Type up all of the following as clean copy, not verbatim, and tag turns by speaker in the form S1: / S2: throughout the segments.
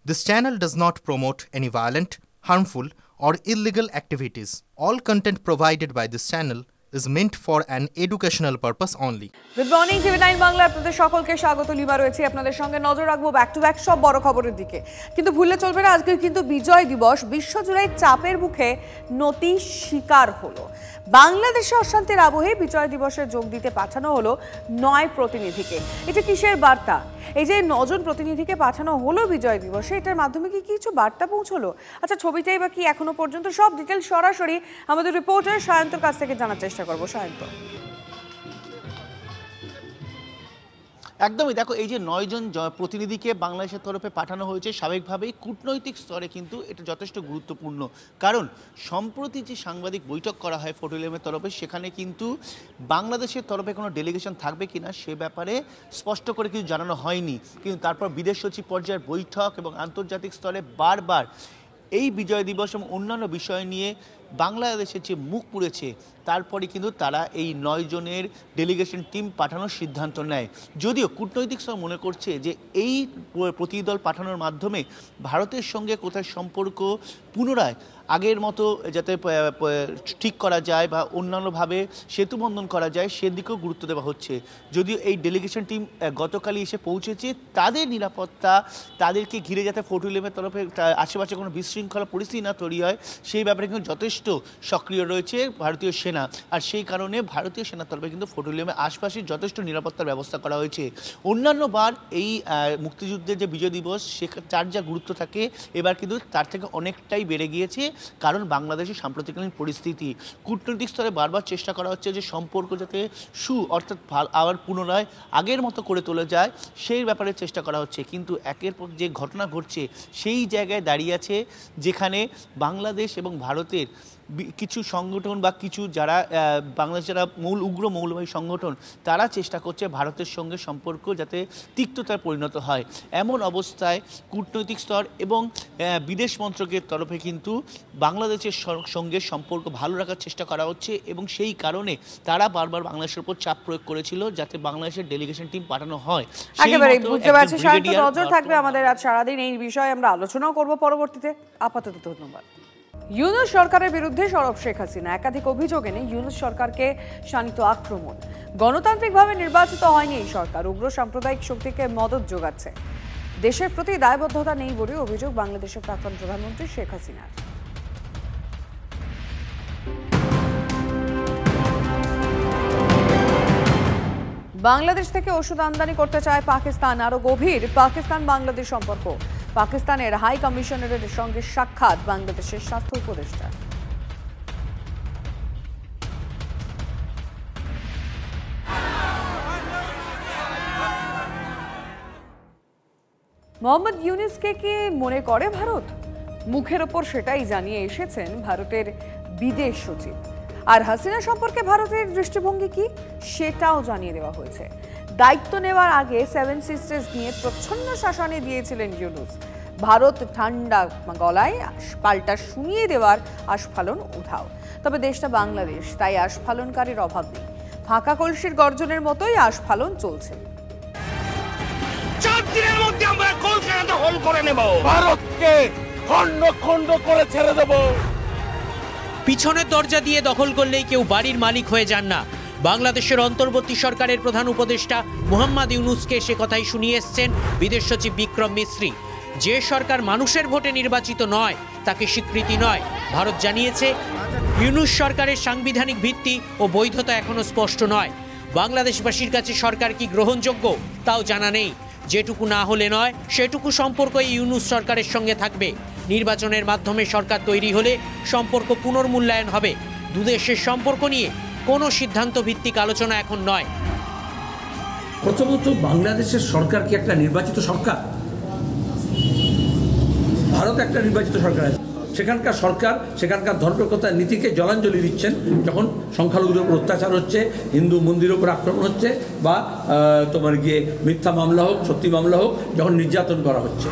S1: This channel does not promote any violent, harmful, or illegal activities. All content provided by this channel is meant for an educational purpose only.
S2: Good morning TV nine Bangla আপনাদের সকলকে স্বাগত। Lima রয়েছে আপনাদের সঙ্গে, নজর রাখবো back to back সব বড় খবরের দিকে। কিন্তু ভুললে চলবে না, আজকে কিন্তু বিজয় দিবস। বিশ্বজুড়ে চাপের মুখে নতি শিকার হলো। বাংলাদেশে অশান্তির আবহে বিজয় দিবসে যোগ দিতে পাঠানো হলো 9 প্রতিনিধিকে। এটা কিসের বার্তা? এই যে 9 জন প্রতিনিধিকে পাঠানো হলো বিজয় দিবসে, এটার মাধ্যমে কি কিছু বার্তা পৌঁছলো? আচ্ছা, ছবিটাই বা কি এখনো পর্যন্ত, সব ডিটেল সরাসরি আমাদের রিপোর্টার সায়ন্তর কাছ থেকে জানার চেষ্টা করবো। সায়ন্ত,
S3: একদমই দেখো, এই যে 9 জন প্রতিনিধিকে বাংলাদেশের তরফে পাঠানো হয়েছে, স্বাভাবিকভাবেই কূটনৈতিক স্তরে কিন্তু এটা যথেষ্ট গুরুত্বপূর্ণ। কারণ সম্প্রতি যে সাংবাদিক বৈঠক করা হয় ফটোলিয়ামের তরফে, সেখানে কিন্তু বাংলাদেশের তরফে কোনো ডেলিগেশন থাকবে কিনা সে ব্যাপারে স্পষ্ট করে কিছু জানানো হয়নি। কিন্তু তারপর বিদেশ সচিব পর্যায়ের বৈঠক এবং আন্তর্জাতিক স্তরে বারবার এই বিজয় দিবস এবং অন্যান্য বিষয় নিয়ে বাংলাদেশের যে মুখ পুড়েছে, তারপরে কিন্তু তারা এই 9 জনের ডেলিগেশন টিম পাঠানোর সিদ্ধান্ত নেয়। যদিও কূটনৈতিক স্তর মনে করছে যে এই প্রতিনিধি দল পাঠানোর মাধ্যমে ভারতের সঙ্গে কোথায় সম্পর্ক পুনরায় আগের মতো যাতে ঠিক করা যায় বা অন্যান্যভাবে সেতুবন্ধন করা যায় সেদিকেও গুরুত্ব দেওয়া হচ্ছে। যদিও এই ডেলিগেশন টিম গতকালই এসে পৌঁছেছে, তাদের নিরাপত্তা, তাদেরকে ঘিরে যাতে ফটোলিয়ামের তরফে আশেপাশে কোনো বিশৃঙ্খলা পরিস্থিতি না তৈরি হয় সেই ব্যাপারে কিন্তু যথেষ্ট সক্রিয় রয়েছে ভারতীয় সেনা। আর সেই কারণে ভারতীয় সেনার তরফে কিন্তু ফটোলিয়ামের আশপাশে যথেষ্ট নিরাপত্তার ব্যবস্থা করা হয়েছে। অন্যান্য বার এই মুক্তিযুদ্ধের যে বিজয় দিবস, তার যা গুরুত্ব থাকে এবার কিন্তু তার থেকে অনেকটাই বেড়ে গিয়েছে। কারণ বাংলাদেশের সাম্প্রতিককালীন পরিস্থিতি, কূটনৈতিক স্তরে বারবার চেষ্টা করা হচ্ছে যে সম্পর্ক যাতে অর্থাৎ আবার পুনরায় আগের মতো করে তোলা যায় সেই ব্যাপারে চেষ্টা করা হচ্ছে। কিন্তু একের পর যে ঘটনা ঘটছে সেই জায়গায় দাঁড়িয়ে আছে যেখানে বাংলাদেশ এবং ভারতের কিছু সংগঠন বা কিছু যারা বাংলাদেশ যারা উগ্র মৌলবাহী সংগঠন, তারা চেষ্টা করছে ভারতের সঙ্গে সম্পর্ক যাতে তিক্ততায় পরিণত হয়। এমন অবস্থায় কূটনৈতিক স্তর এবং বিদেশ মন্ত্রকের তরফে কিন্তু বাংলাদেশের সঙ্গে সম্পর্ক ভালো রাখার চেষ্টা করা হচ্ছে এবং সেই কারণে তারা বারবার বাংলাদেশের উপর চাপ প্রয়োগ করেছিল যাতে বাংলাদেশের ডেলিগেশন টিম পাঠানো হয়।
S2: একেবারে বুঝতে পারছি, শান্ত নজর থাকবে আমাদের আজ সারাদিন এই বিষয়ে, আমরা আলোচনাও করব পরবর্তীতে। আপাতত ধন্যবাদ। ইউনূস সরকারের বিরুদ্ধে সরব শেখ হাসিনা, একাধিক অভিযোগ এনে ইউনূস সরকারকে শাণিত আক্রমণ। গণতান্ত্রিকভাবে নির্বাচিত হয়নি এই সরকার, উগ্র সাম্প্রদায়িক শক্তিকে মদত যোগাচ্ছে। দেশের প্রতি দায়বদ্ধতা নেই বলে অভিযোগ বাংলাদেশের প্রাক্তন প্রধানমন্ত্রী শেখ হাসিনার। বাংলাদেশ থেকে ওষুধ আমদানি করতে চায় পাকিস্তান, আরো গভীর পাকিস্তান বাংলাদেশ সম্পর্ক। পাকিস্তানের হাই কমিশনারের সঙ্গে সাক্ষাৎ বাংলাদেশের স্বাস্থ্য উপদেষ্টা। মোহাম্মদ ইউনূসকে কি মনে করে ভারত? মুখের ওপর সেটাই জানিয়ে এসেছেন ভারতের বিদেশ সচিব। আর হাসিনা সম্পর্কে ভারতের দৃষ্টিভঙ্গি কি সেটাও জানিয়ে দেওয়া হয়েছে। দায়িত্ব নেওয়ার আগে 7 সিস্টার্স নিয়ে প্রচ্ছন্ন শাসনে দিয়েছিলেন ইউনূস। ভারত ঠান্ডা গলায় পাল্টা শুনিয়ে দেওয়ার আস্ফালন উঠাও। তবে দেশটা বাংলাদেশ, তাই আস্ফালনকারীর অভাব নেই। ফাঁকা কলসির গর্জনের মতোই আস্ফালন চলছে।
S4: 4 দিনের মধ্যে আমরা কলকাতা দখল করে নেব,
S5: ভারতকে খণ্ড খণ্ড করে ছেড়ে দেব।
S6: পিছনের দরজা দিয়ে দখল করলেই কেউ বাড়ির মালিক হয়ে যান না। বাংলাদেশের অন্তর্বর্তী সরকারের প্রধান উপদেষ্টা মোহাম্মদ ইউনূসকে সে কথাই শুনিয়ে এসছেন বিদেশ সচিব বিক্রম মিশ্রি। যে সরকার মানুষের ভোটে নির্বাচিত নয় তাকে স্বীকৃতি নয়। ভারত জানিয়েছে ইউনূস সরকারের সাংবিধানিক ভিত্তি ও বৈধতা এখনো স্পষ্ট নয়। বাংলাদেশবাসীর কাছে সরকার কি গ্রহণযোগ্য তাও জানা নেই। যেটুকু না হলে নয় সেটুকু সম্পর্ক ইউনূস সরকারের সঙ্গে থাকবে। নির্বাচনের মাধ্যমে সরকার তৈরি হলে সম্পর্ক পুনর্মূল্যায়ন হবে। দুদেশের সম্পর্ক নিয়ে কোনো সিদ্ধান্ত ভিত্তিক আলোচনা এখন নয়।
S7: প্রথমত, বাংলাদেশের সরকার কি একটা নির্বাচিত সরকার? ভারত একটা নির্বাচিত সরকার আছে। সেখানকার সরকার সেখানকার ধর্মকতার নীতিকে জলাঞ্জলি দিচ্ছেন যখন সংখ্যালঘুদের উপর অত্যাচার হচ্ছে, হিন্দু মন্দিরের উপর আক্রমণ হচ্ছে, বা তোমার গিয়ে মিথ্যা মামলা হোক সত্যি মামলা হোক যখন নির্যাতন করা হচ্ছে।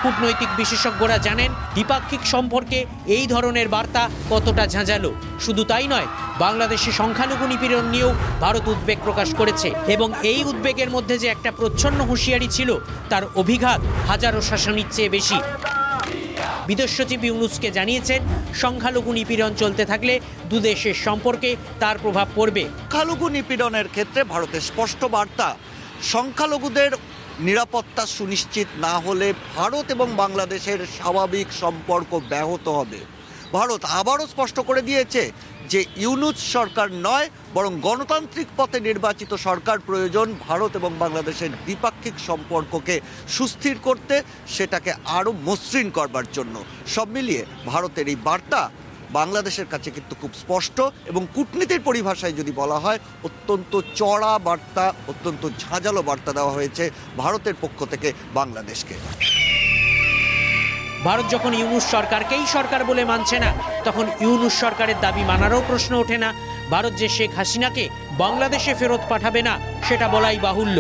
S6: কূটনৈতিক বিশেষজ্ঞরা জানেন দ্বিপাক্ষিক সম্পর্কে এই ধরনের বার্তা কতটা ঝাঁঝালো। শুধু তাই নয়, বাংলাদেশে সংখ্যালঘু নিপীড়ন নিয়েও ভারত উদ্বেগ প্রকাশ করেছে এবং এই উদ্বেগের মধ্যে যে একটা প্রচ্ছন্ন হুঁশিয়ারি ছিল তার অভিঘাত হাজারো শাসনের চেয়ে বেশি। বিদেশ সচিব ইউনুসকে জানিয়েছেন সংখ্যালঘু নিপীড়ন চলতে থাকলে দুদেশের সম্পর্কে তার প্রভাব পড়বে।
S8: সংখ্যালঘু নিপীড়নের ক্ষেত্রে ভারতের স্পষ্ট বার্তা, সংখ্যালঘুদের নিরাপত্তা সুনিশ্চিত না হলে ভারত এবং বাংলাদেশের স্বাভাবিক সম্পর্ক ব্যাহত হবে। ভারত আবারও স্পষ্ট করে দিয়েছে যে ইউনুস সরকার নয়, বরং গণতান্ত্রিক পথে নির্বাচিত সরকার প্রয়োজন ভারত এবং বাংলাদেশের দ্বিপাক্ষিক সম্পর্ককে সুস্থির করতে, সেটাকে আরও মসৃণ করবার জন্য। সব মিলিয়ে ভারতের এই বার্তা বাংলাদেশের কাছে কিন্তু খুব স্পষ্ট এবং কূটনীতির পরিভাষায় যদি বলা হয় অত্যন্ত চড়া বার্তা, অত্যন্ত ঝাঁঝালো বার্তা দেওয়া হয়েছে ভারতের পক্ষ থেকে বাংলাদেশকে।
S6: ভারত যখন ইউনুস সরকারকেই সরকার বলে মানছে না, তখন ইউনুস সরকারের দাবি মানারও প্রশ্ন ওঠে না। ভারত যে শেখ হাসিনাকে বাংলাদেশে ফেরত পাঠাবে না সেটা বলাই বাহুল্য।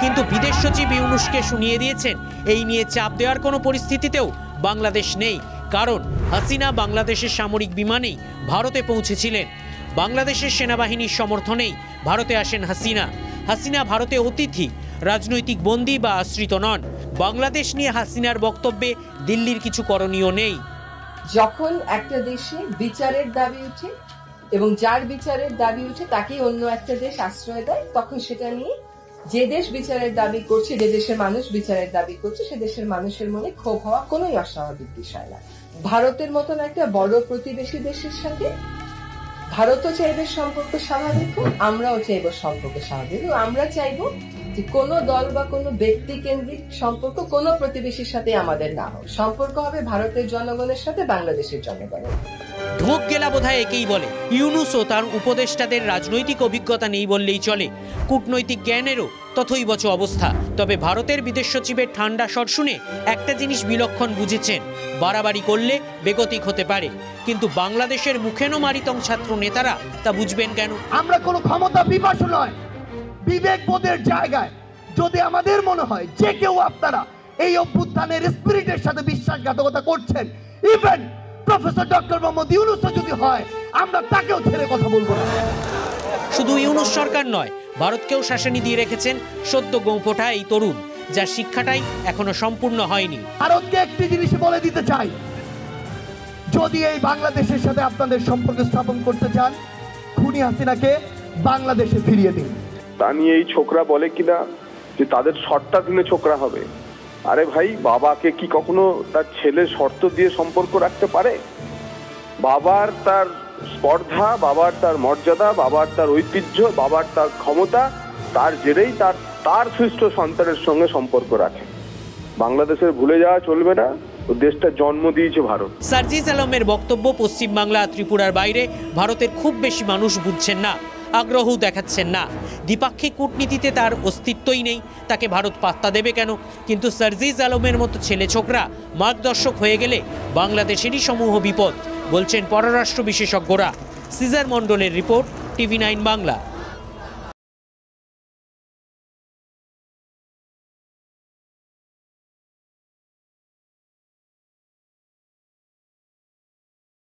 S6: কিন্তু বিদেশ সচিব ইউনুসকে শুনিয়ে দিয়েছেন এই নিয়ে চাপ দেওয়ার কোনো পরিস্থিতিতেও বাংলাদেশ নেই, কারণ হাসিনা বাংলাদেশের সামরিক বিমানেই ভারতে পৌঁছেছিলেন। বাংলাদেশের সেনাবাহিনীর সমর্থনেই ভারতে আসেন হাসিনা। হাসিনা ভারতে অতিথি, রাজনৈতিক বন্দী বা আশ্রিত নন। বাংলাদেশ নিয়ে হাসিনার বক্তব্যে দিল্লির কিছু করণীয় নেই।
S9: যখন একটা দেশে বিচারের দাবি উঠে এবং যার বিচারের দাবি উঠে তাকে অন্য একটা দেশ আশ্রয় দেয়, তখন সেটা নিয়ে যে দেশ বিচারের দাবি করছে, যে দেশের মানুষ বিচারের দাবি করছে, সে দেশের মানুষের মনে ক্ষোভ হওয়া কোনোই অস্বাভাবিক বিষয় না। ভারতের মতন একটা বড় প্রতিবেশী দেশের সাথে ভারতও চাইবে সম্পর্ক স্বাভাবিক হোক, আমরাও চাইব সম্পর্ক স্বাভাবিক হোক। আমরা চাইব যে কোনো দল বা কোনো ব্যক্তি কেন্দ্রিক সম্পর্ক কোনো প্রতিবেশীর সাথে আমাদের না হোক। সম্পর্ক হবে ভারতের জনগণের সাথে বাংলাদেশের জনগণের।
S6: ঢোক গেলা বোধহয় একেই বলে। ইউনুস ও তার উপদেষ্টাদের রাজনৈতিক অভিজ্ঞতা নেই বললেই চলে, কূটনৈতিক জ্ঞানেরও তথৈবচ অবস্থা। তবে ভারতের বিদেশ সচিবের ঠান্ডা স্বর শুনে একটা জিনিস বিলক্ষণ বুঝেছেন, বাড়াবাড়ি করলে বেগতিক হতে পারে। কিন্তু বাংলাদেশের মুখেনো মারিতং ছাত্র নেতারা তা বুঝবেন কেন?
S5: আমরা কোনো ক্ষমতা বিপাশু নয়, বিবেকবোধের জায়গায় যদি আমাদের মনে হয় যে কেউ আপনারা এই অভ্যুত্থানের স্পিরিটের সাথে বিশ্বাসঘাতকতা করছেন, ইভেন প্রফেসর ডক্টর মোহাম্মদ ইউনুসও যদি হয়, আমরা তাকেও ছেড়ে কথা বলবো না।
S6: শুধু ইউনুস সরকার নয়, ভারতকেও শাসনি দিয়ে রেখেছেন সদ্য গোঁফোঠা এই তরুণ, যার শিক্ষাটাই এখনো সম্পূর্ণ হয়নি।
S5: ভারতকে একটি জিনিস বলে দিতে চাই, যদি এই বাংলাদেশের সাথে আপনাদের সম্পর্ক স্থাপন করতে চান, খুনি হাসিনাকে বাংলাদেশে ফিরিয়ে দিন।
S10: তা নিয়ে এই ছোকরা বলে কিনা যে তাদের শর্তটা দিনে ছোকরা হবে। আরে ভাই, বাবাকে কি কখনো তার ছেলে শর্ত দিয়ে সম্পর্ক রাখতে পারে? বাবার তার স্পর্ধা, বাবার তার মর্যাদা, বাবার তার ঐতিহ্য, বাবার তার ক্ষমতা, তার জেরেই তার সৃষ্ট সন্তানের সঙ্গে সম্পর্ক রাখে। বাংলাদেশের ভুলে যাওয়া চলবে না, ও দেশটা জন্ম দিয়েছে ভারত।
S6: সার্জিস আলমের বক্তব্য, পশ্চিমবাংলা ত্রিপুরার বাইরে ভারতের খুব বেশি মানুষ বুঝছেন না, আগ্রহও দেখাচ্ছেন না। দ্বিপাক্ষিক কূটনীতিতে তার অস্তিত্বই নেই, তাকে ভারত পাত্তা দেবে কেন? কিন্তু সার্জিস আলমের মতো ছেলে ছোকরা মার্গদর্শক হয়ে গেলে বাংলাদেশেরই সমূহ বিপদ, বলছেন পররাষ্ট্র বিশেষজ্ঞরা। সিজার মণ্ডলের রিপোর্ট, TV9 বাংলা।